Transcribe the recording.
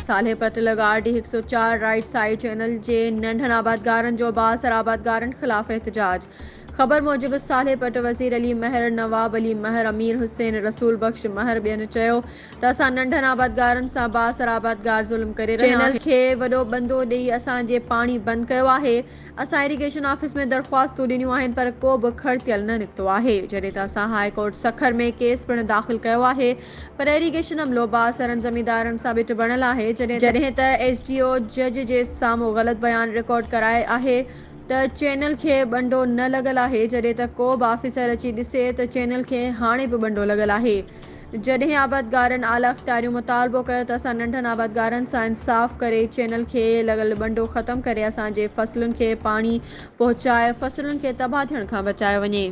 सालेपत लॻाटी 104 right side channel जे नंढनि आबादगारनि जो बासर आबादगारनि ख़िलाफ़ एहतजाज। ख़बर मूजिबि सालेपत वज़ीर अली महर, नवाब अली महर, अमीर हुसैन, रसूल बख्श महर ॿियनि चयो त असां नंढनि आबादगारनि सां बासर आबादगार ज़ुल्म करे रहिया आहिनि। चैनल खे वॾो बंदो ॾेई असांजे पाणी बंदि कयो आहे। असां इरीगेशन ऑफिस में दरख़्वास्तूं ॾिनियूं आहिनि पर को बि खड़तियल न निकितो आहे। जॾहिं त असां हाई कोर्ट सखर में केस पिणु दाख़िल कयो आहे पर इरीगेशन अमलो बासरनि ज़मींदारनि सां ॿिट बणियल आहे। जॾहिं त SDO जज जे साम्हूं ग़लति बयान रिकॉर्ड कराए आहे त चैनल खे ॿंडो न लॻल आहे, जॾहिं त को बि ऑफिसर अची ॾिसे त चैनल खे हाणे बि ॿंडो लॻल आहे। जॾहिं आबादगारनि आला अख़्तियारियूं मुतालबो कयो त असां नंढनि आबादगारनि सां इंसाफ़ करे चैनल खे लॻल ॿंडो ख़तमु करे असांजे फ़सलुनि खे पाणी पहुचाए फ़सलुनि खे तबाह थियण खां बचायो वञे।